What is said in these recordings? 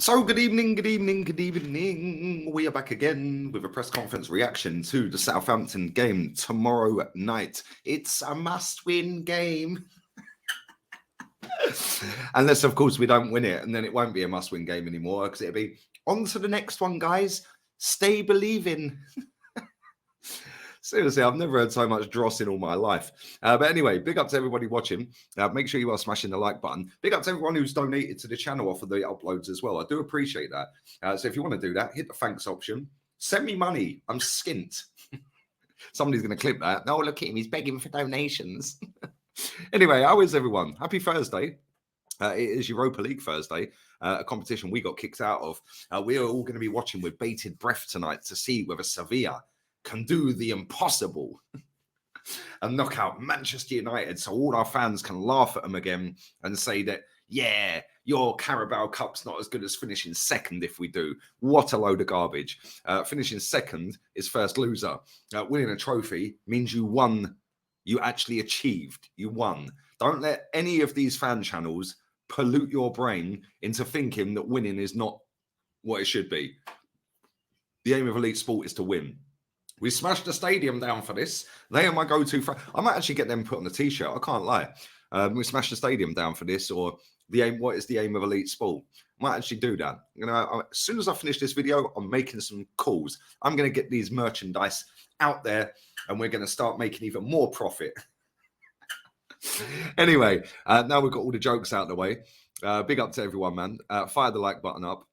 So good evening, good evening, good evening. We are back again with a press conference reaction to the Southampton game tomorrow night. It's a must-win game. Unless, of course, we don't win it, and then it won't be a must-win game anymore because it'll be on to the next one, guys. Stay believing. Seriously, I've never heard so much dross in all my life. But anyway, big up to everybody watching. Make sure you are smashing the like button. Big up to everyone who's donated to the channel off of the uploads as well. I do appreciate that. So if you want to do that, hit the thanks option. Send me money. I'm skint. Somebody's going to clip that. Oh, look at him. He's begging for donations. Anyway, how is everyone? Happy Thursday. It is Europa League Thursday, a competition we got kicked out of. We are all going to be watching with bated breath tonight to see whether Sevilla can do the impossible and knock out Manchester United so all our fans can laugh at them again and say that, yeah, your Carabao Cup's not as good as finishing second if we do. What a load of garbage. Finishing second is first loser. Winning a trophy means you won. You actually achieved. You won. Don't let any of these fan channels pollute your brain into thinking that winning is not what it should be. The aim of elite sport is to win. We smashed the stadium down for this. They are my go-to. I might actually get them put on the t-shirt. I can't lie. We smashed the stadium down for this, or the aim. What is the aim of elite sport? I might actually do that. You know, as soon as I finish this video, I'm making some calls. I'm going to get these merchandise out there, and we're going to start making even more profit. Anyway, now we've got all the jokes out of the way. Big up to everyone, man. Fire the like button up.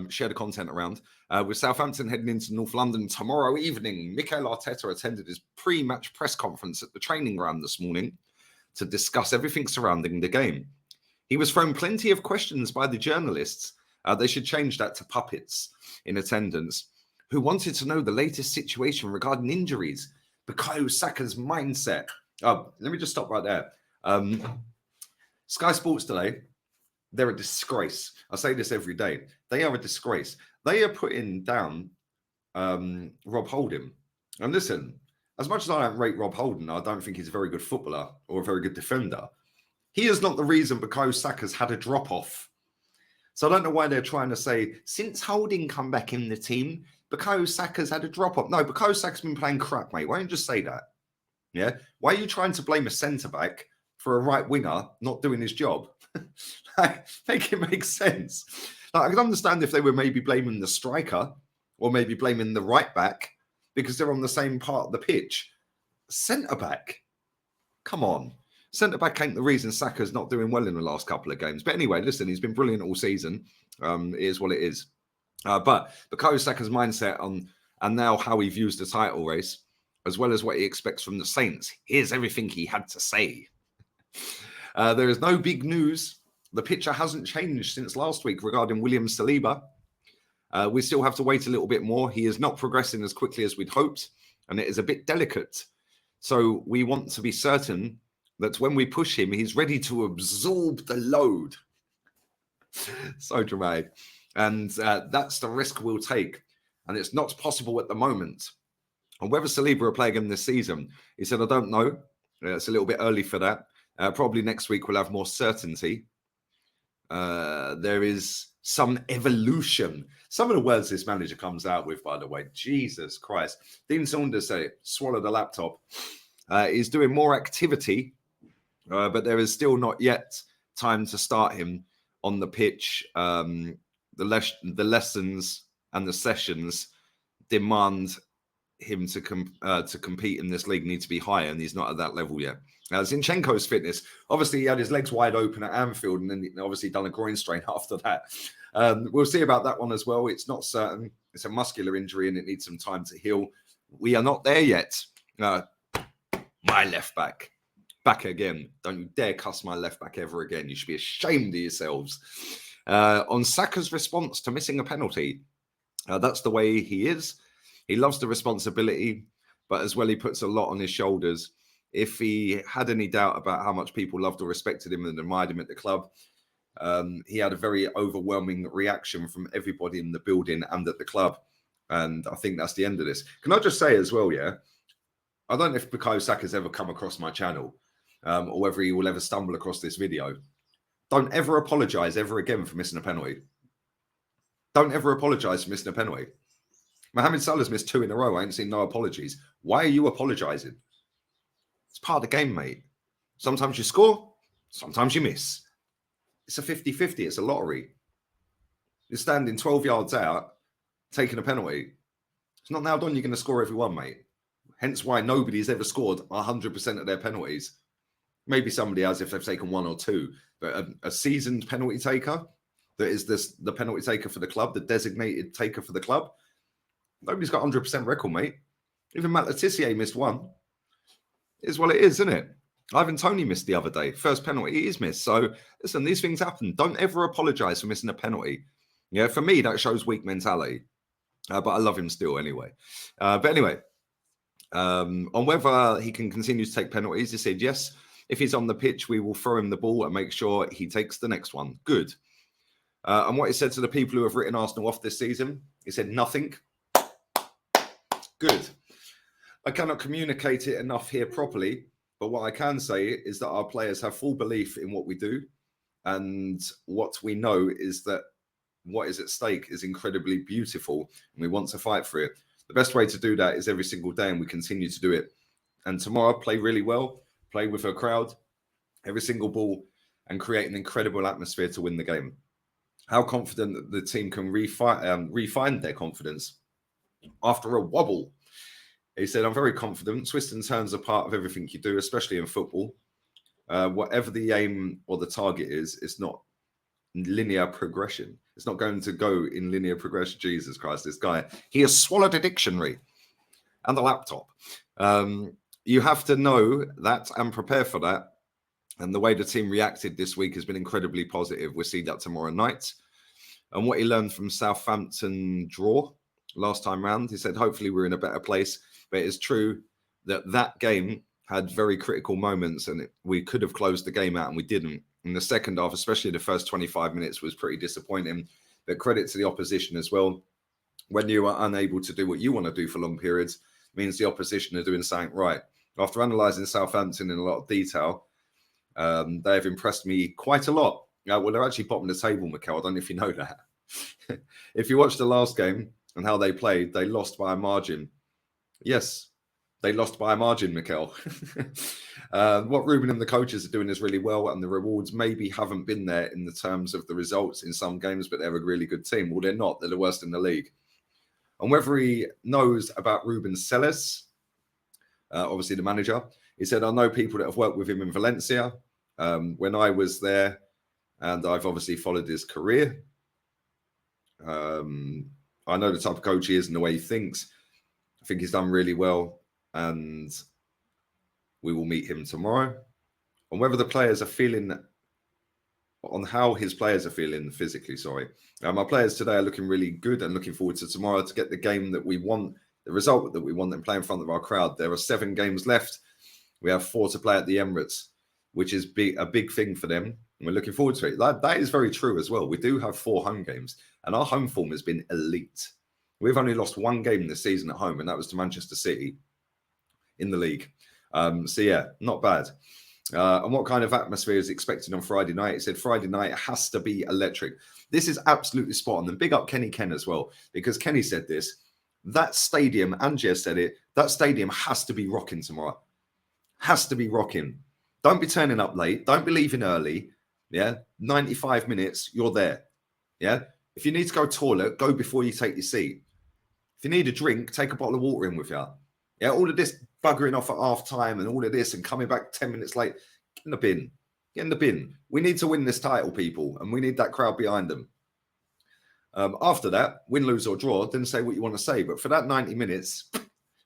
Share the content around. With Southampton heading into North London tomorrow evening, Mikel Arteta attended his pre-match press conference at the training ground this morning to discuss everything surrounding the game. He was thrown plenty of questions by the journalists. They should change that to puppets in attendance, who wanted to know the latest situation regarding injuries, Bukayo Saka's mindset. Oh, let me just stop right there. Sky Sports today, they're a disgrace. I say this every day. They are a disgrace. They are putting down Rob Holding. And listen, as much as I don't rate Rob Holding, I don't think he's a very good footballer or a very good defender. He is not the reason Bukayo Saka's had a drop-off. So I don't know why they're trying to say, since Holding come back in the team, Bukayo Saka's had a drop-off. No, Bukayo Saka's been playing crap, mate. Why don't you just say that? Yeah? Why are you trying to blame a centre-back for a right winger not doing his job? Make it make sense. Like, I can understand if they were maybe blaming the striker or maybe blaming the right back because they're on the same part of the pitch. Centre back, come on. Centre back ain't the reason Saka's not doing well in the last couple of games. But anyway, listen, he's been brilliant all season. It is what it is. But Bukayo Saka's mindset on and now how he views the title race, as well as what he expects from the Saints. Here's everything he had to say. There is no big news. The picture hasn't changed since last week regarding William Saliba. We still have to wait a little bit more. He is not progressing as quickly as we'd hoped, and it is a bit delicate. So we want to be certain that when we push him, he's ready to absorb the load. So dramatic. And that's the risk we'll take. And it's not possible at the moment. And whether Saliba will play again this season, he said, I don't know. It's a little bit early for that. Probably next week we'll have more certainty. There is some evolution. Some of the words this manager comes out with, by the way, Jesus Christ. Dean Saunders said it, swallow the laptop. He's doing more activity, but there is still not yet time to start him on the pitch. The lessons and the sessions demand him to compete in this league need to be higher, and he's not at that level yet. Zinchenko's fitness, obviously he had his legs wide open at Anfield and then obviously done a groin strain after that. We'll see about that one as well. It's not certain. It's a muscular injury and it needs some time to heal. We are not there yet. My left back again. Don't you dare cuss my left back ever again. You should be ashamed of yourselves. On Saka's response to missing a penalty, that's the way he is. He loves the responsibility, but as well, he puts a lot on his shoulders. If he had any doubt about how much people loved or respected him and admired him at the club, he had a very overwhelming reaction from everybody in the building and at the club. And I think that's the end of this. Can I just say as well, yeah, I don't know if Bukayo Saka's ever come across my channel or whether he will ever stumble across this video. Don't ever apologise ever again for missing a penalty. Don't ever apologise for missing a penalty. Mohamed Salah's missed 2 in a row. I ain't seen no apologies. Why are you apologising? It's part of the game, mate. Sometimes you score, sometimes you miss. It's a 50-50. It's a lottery. You're standing 12 yards out, taking a penalty. It's not nailed on you're going to score every one, mate. Hence why nobody's ever scored 100% of their penalties. Maybe somebody has if they've taken 1 or 2. But a seasoned penalty taker, that is the penalty taker for the club, the designated taker for the club, nobody's got 100% record, mate. Even Matt Letitia missed 1. It is what it is, isn't it? Ivan Toney missed the other day. First penalty, he is missed. So, listen, these things happen. Don't ever apologise for missing a penalty. Yeah, for me, that shows weak mentality. But I love him still anyway. But anyway, on whether he can continue to take penalties, he said, yes, if he's on the pitch, we will throw him the ball and make sure he takes the next one. Good. And what he said to the people who have written Arsenal off this season, he said, nothing. Good. I cannot communicate it enough here properly, but what I can say is that our players have full belief in what we do. And what we know is that what is at stake is incredibly beautiful, and we want to fight for it. The best way to do that is every single day, and we continue to do it. And tomorrow, play really well, play with a crowd, every single ball, and create an incredible atmosphere to win the game. How confident that the team can refine their confidence after a wobble. He said, I'm very confident. Twists and turns are part of everything you do, especially in football. Whatever the aim or the target is, it's not linear progression. It's not going to go in linear progression. Jesus Christ, this guy. He has swallowed a dictionary and the laptop. You have to know that and prepare for that. And the way the team reacted this week has been incredibly positive. We'll see that tomorrow night. And what he learned from Southampton draw last time round, he said, hopefully we're in a better place. But it's true that that game had very critical moments and we could have closed the game out and we didn't. In the second half, especially the first 25 minutes, was pretty disappointing. But credit to the opposition as well. When you are unable to do what you want to do for long periods, means the opposition are doing something right. After analysing Southampton in a lot of detail, they have impressed me quite a lot. Well, they're actually bottom of the table, Mikel. I don't know if you know that. If you watch the last game and how they played, they lost by a margin. Yes, they lost by a margin, Mikel. What Ruben and the coaches are doing is really well, and the rewards maybe haven't been there in the terms of the results in some games, but they're a really good team. Well, they're not. They're the worst in the league. And whether he knows about Ruben Selles, obviously the manager, he said, I know people that have worked with him in Valencia when I was there, and I've obviously followed his career. I know the type of coach he is and the way he thinks. I think he's done really well, and we will meet him tomorrow. On whether the players are feeling, on how his players are feeling physically, sorry. My players today are looking really good and looking forward to tomorrow to get the game that we want, the result that we want, and play in front of our crowd. There are 7 games left. We have 4 to play at the Emirates, which is a big thing for them. And we're looking forward to it. That is very true as well. We do have 4 home games, and our home form has been elite. We've only lost 1 game this season at home, and that was to Manchester City in the league. So, yeah, not bad. And what kind of atmosphere is expected on Friday night? He said Friday night has to be electric. This is absolutely spot on. And big up Kenny Ken as well, because Kenny said this. That stadium, Angier said it, that stadium has to be rocking tomorrow. Has to be rocking. Don't be turning up late. Don't be leaving early. Yeah, 95 minutes, you're there. Yeah, if you need to go toilet, go before you take your seat. If you need a drink, take a bottle of water in with you. Yeah, all of this buggering off at half time and all of this and coming back 10 minutes late, get in the bin. Get in the bin. We need to win this title, people, and we need that crowd behind them. After that, win, lose or draw, then say what you want to say. But for that 90 minutes,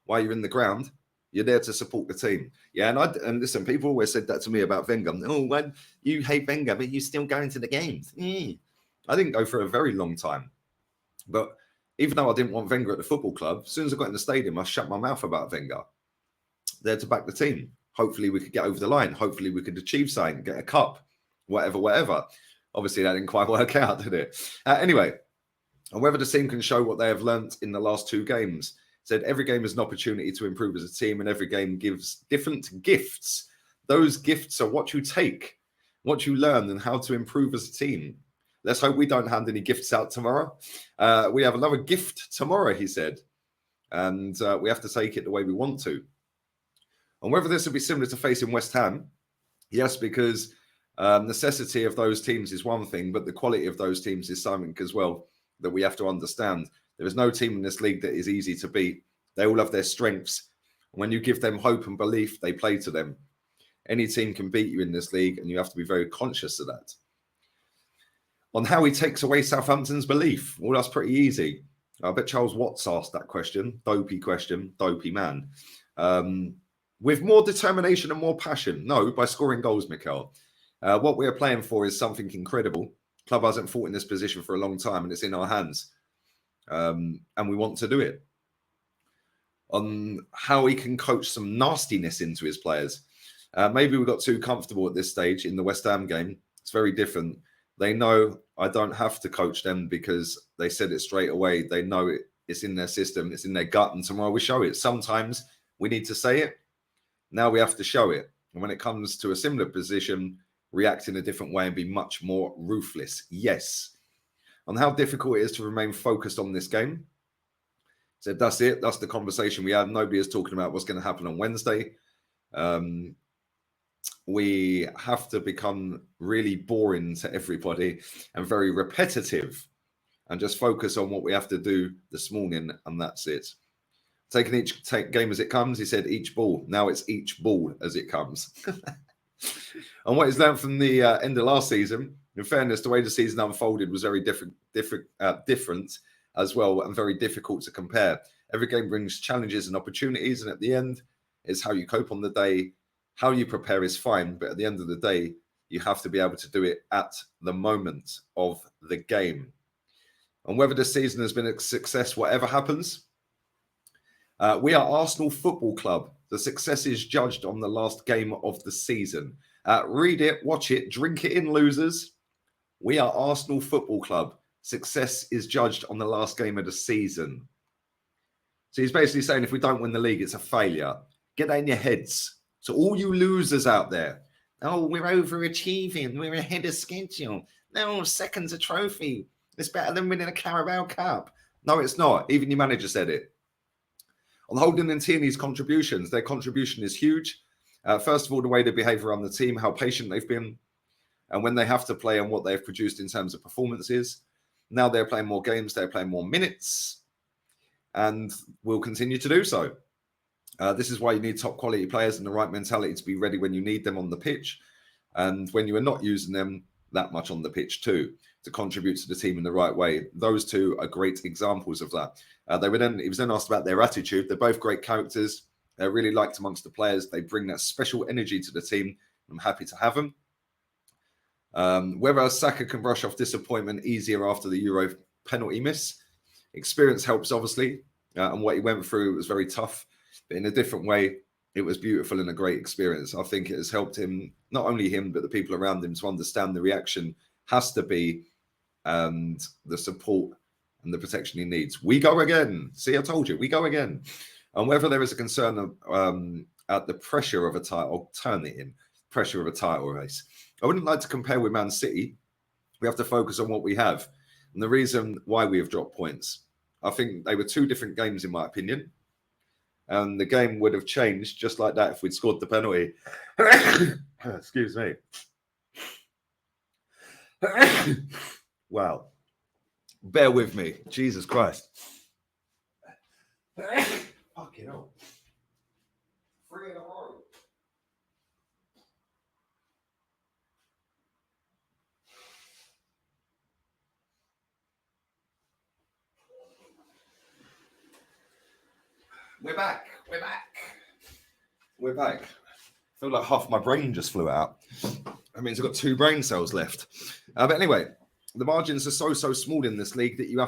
while you're in the ground, you're there to support the team. Yeah, and listen, people always said that to me about Wenger. Oh, when you hate Wenger, but you still go into the games. I didn't go for a very long time. But even though I didn't want Wenger at the football club, as soon as I got in the stadium, I shut my mouth about Wenger. There to back the team. Hopefully we could get over the line. Hopefully we could achieve something, get a cup, whatever. Obviously that didn't quite work out, did it? Anyway, and whether the team can show what they have learnt in the last 2 games. Said every game is an opportunity to improve as a team, and every game gives different gifts. Those gifts are what you take, what you learn, and how to improve as a team. Let's hope we don't hand any gifts out tomorrow. We have another gift tomorrow, he said. And we have to take it the way we want to. And whether this will be similar to facing West Ham, yes, because necessity of those teams is one thing, but the quality of those teams is something as well that we have to understand. There is no team in this league that is easy to beat. They all have their strengths. When you give them hope and belief, they play to them. Any team can beat you in this league, and you have to be very conscious of that. On how he takes away Southampton's belief, well, that's pretty easy. I bet Charles Watts asked that question, dopey man. With more determination and more passion. No, by scoring goals, Mikel. What we are playing for is something incredible. Club hasn't fought in this position for a long time, and it's in our hands. And we want to do it. On how he can coach some nastiness into his players. Maybe we got too comfortable at this stage in the West Ham game. It's very different. They know I don't have to coach them because they said it straight away. They know it's in their system, it's in their gut, and tomorrow we show it. Sometimes we need to say it. Now we have to show it. And when it comes to a similar position, react in a different way and be much more ruthless. Yes. On how difficult it is to remain focused on this game. So that's it. That's the conversation we had. Nobody is talking about what's going to happen on Wednesday. We have to become really boring to everybody and very repetitive and just focus on what we have to do this morning, and that's it. Taking each game as it comes, he said each ball. Now it's each ball as it comes. And what he's learned from the end of last season, in fairness, the way the season unfolded was very different as well, and very difficult to compare. Every game brings challenges and opportunities, and at the end, it's how you cope on the day. How you prepare is fine, but at the end of the day, you have to be able to do it at the moment of the game. And whether this season has been a success, whatever happens, we are Arsenal Football Club. The success is judged on the last game of the season. Read it, watch it, drink it in, losers. We are Arsenal Football Club. Success is judged on the last game of the season. So he's basically saying if we don't win the league, it's a failure. Get that in your heads. So all you losers out there, oh, we're overachieving. We're ahead of schedule. No, second's a trophy. It's better than winning a Carabao Cup. No, it's not. Even your manager said it. On Holden and Tierney's contributions, their contribution is huge. First of all, the way they behave around the team, how patient they've been, and when they have to play and what they've produced in terms of performances. Now they're playing more games, they're playing more minutes, and will continue to do so. This is why you need top quality players and the right mentality to be ready when you need them on the pitch, and when you are not using them that much on the pitch too, to contribute to the team in the right way. Those two are great examples of that. He was then asked about their attitude. They're both great characters. They're really liked amongst the players. They bring that special energy to the team. I'm happy to have them. Whether Saka can brush off disappointment easier after the Euro penalty miss. Experience helps, obviously, and what he went through was very tough, but in a different way, it was beautiful and a great experience. I think it has helped him, not only him, but the people around him, to understand the reaction has to be, and the support and the protection he needs. We go again. See, I told you, we go again. And whether there is a concern at the pressure of a title, I'll turn it in, pressure of a title race. I wouldn't like to compare with Man City. We have to focus on what we have. And the reason why we have dropped points, I think they were two different games, in my opinion. And the game would have changed just like that if we'd scored the penalty. Excuse me. Wow. Bear with me. Jesus Christ. Fucking hell. 3 in a row. We're back. I feel like half my brain just flew out. That means I've got 2 brain cells left. But anyway, the margins are so small in this league that you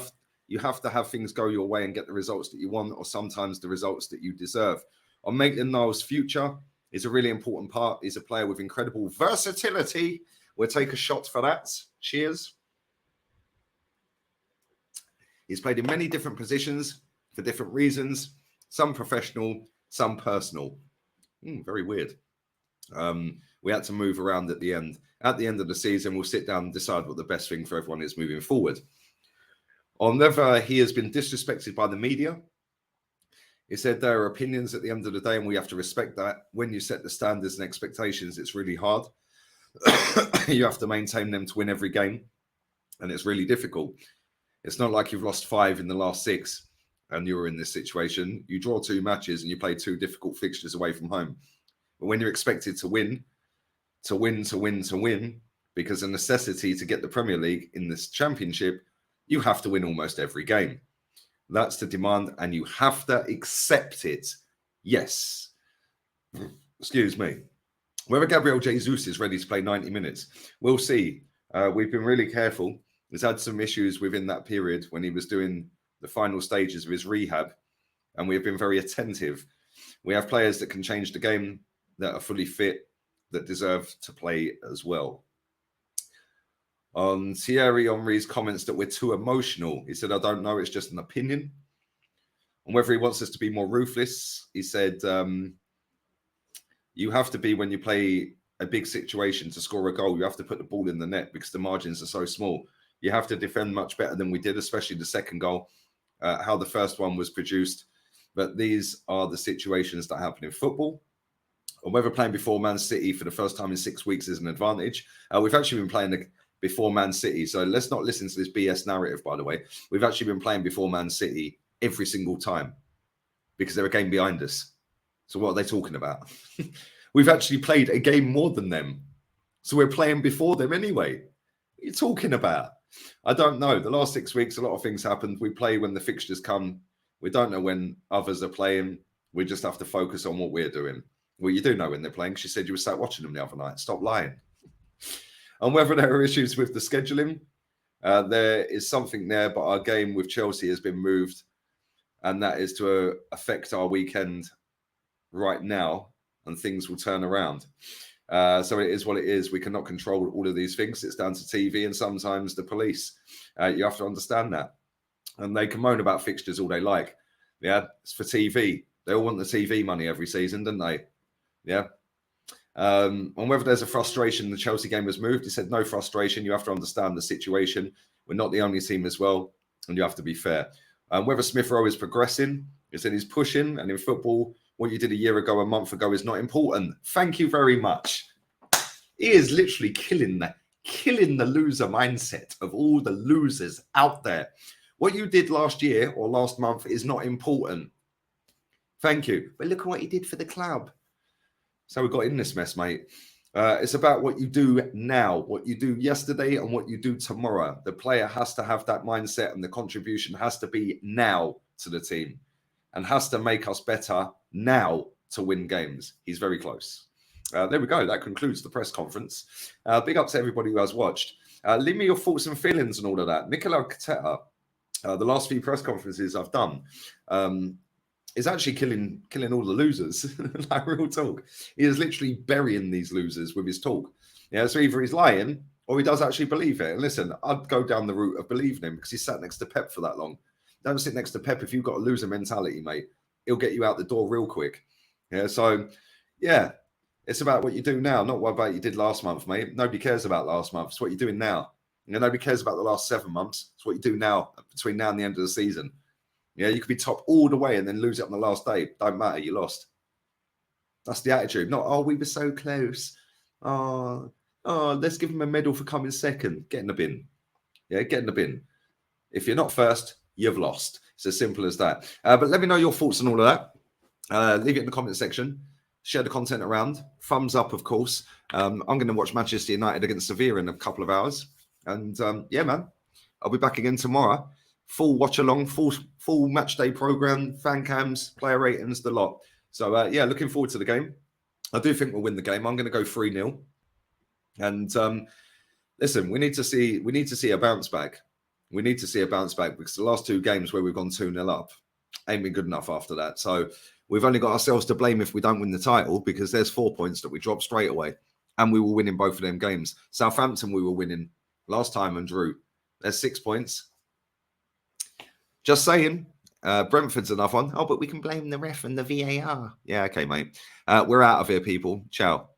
have to have things go your way and get the results that you want, or sometimes the results that you deserve. On Maitland-Niles' future is a really important part. He's a player with incredible versatility. We'll take a shot for that. Cheers. He's played in many different positions for different reasons. Some professional, some personal. Very weird. We had to move around at the end. At the end of the season, we'll sit down and decide what the best thing for everyone is moving forward. On whether he has been disrespected by the media, he said there are opinions at the end of the day, and we have to respect that. When you set the standards and expectations, it's really hard. You have to maintain them to win every game, and it's really difficult. It's not like you've lost 5 in the last 6 and you're in this situation. You draw 2 matches and you play 2 difficult fixtures away from home. But when you're expected to win, because the necessity to get the Premier League in this championship, you have to win almost every game. That's the demand, and you have to accept it. Yes. Excuse me. Whether Gabriel Jesus is ready to play 90 minutes, we'll see. We've been really careful. He's had some issues within that period when he was doing the final stages of his rehab, and we've been very attentive. We have players that can change the game, that are fully fit, that deserve to play as well. On Thierry Henry's comments that we're too emotional, he said, I don't know, it's just an opinion. And whether he wants us to be more ruthless, he said, you have to be, when you play a big situation to score a goal, you have to put the ball in the net because the margins are so small. You have to defend much better than we did, especially the second goal, how the first one was produced. But these are the situations that happen in football. And whether playing before Man City for the first time in 6 weeks is an advantage. We've actually been playing before Man City. So let's not listen to this BS narrative, by the way. We've actually been playing before Man City every single time because they're a game behind us. So what are they talking about? We've actually played a game more than them. So we're playing before them anyway. What are you talking about? I don't know. The last 6 weeks, a lot of things happened. We play when the fixtures come. We don't know when others are playing. We just have to focus on what we're doing. Well, you do know when they're playing. She said you were sat watching them the other night. Stop lying. And whether there are issues with the scheduling, there is something there, but our game with Chelsea has been moved, and that is to affect our weekend right now, and things will turn around. So it is what it is. We cannot control all of these things. It's down to TV and sometimes the police. You have to understand that. And they can moan about fixtures all they like. Yeah, it's for TV. They all want the TV money every season, don't they? Yeah. And whether there's a frustration, the Chelsea game was moved. He said, no frustration. You have to understand the situation. We're not the only team as well, and you have to be fair. Whether Smith Rowe is progressing, he said he's pushing, and in football, what you did a year ago, a month ago is not important. Thank you very much. He is literally killing the loser mindset of all the losers out there. What you did last year or last month is not important. Thank you. But look at what he did for the club. So we got in this mess, mate. It's about what you do now, what you do yesterday and what you do tomorrow. The player has to have that mindset, and the contribution has to be now to the team and has to make us better now to win games. He's very close. There we go. That concludes the press conference. Big up to everybody who has watched. Leave me your thoughts and feelings and all of that. Mikel Arteta, the last few press conferences I've done, is actually killing all the losers. Like, real talk. He is literally burying these losers with his talk. Yeah, so either he's lying or he does actually believe it. And listen, I'd go down the route of believing him because he sat next to Pep for that long. Don't sit next to Pep if you've got a loser mentality, mate. He'll get you out the door real quick. Yeah, so yeah, it's about what you do now, not what about you did last month, mate. Nobody cares about last month. It's what you're doing now. You know, nobody cares about the last 7 months. It's what you do now, between now and the end of the season. Yeah, you could be top all the way and then lose it on the last day. Don't matter, you lost. That's the attitude. Not, oh, we were so close. Oh, let's give him a medal for coming second. Get in the bin. Yeah, get in the bin. If you're not first, you've lost. It's as simple as that. But let me know your thoughts on all of that. Leave it in the comment section. Share the content around. Thumbs up, of course. I'm going to watch Manchester United against Sevilla in a couple of hours. And yeah, man, I'll be back again tomorrow. Full watch along, full match day program, fan cams, player ratings, the lot. So yeah, looking forward to the game. I do think we'll win the game. I'm going to go 3-0. And listen, we need to see a bounce back. We need to see a bounce back because the last 2 games where we've gone 2-0 up ain't been good enough after that. So we've only got ourselves to blame if we don't win the title, because there's 4 points that we drop straight away, and we will win in both of them games. Southampton, we were winning last time and drew. There's 6 points. Just saying. Brentford's another one. Oh, but we can blame the ref and the VAR. Yeah, okay, mate. We're out of here, people. Ciao.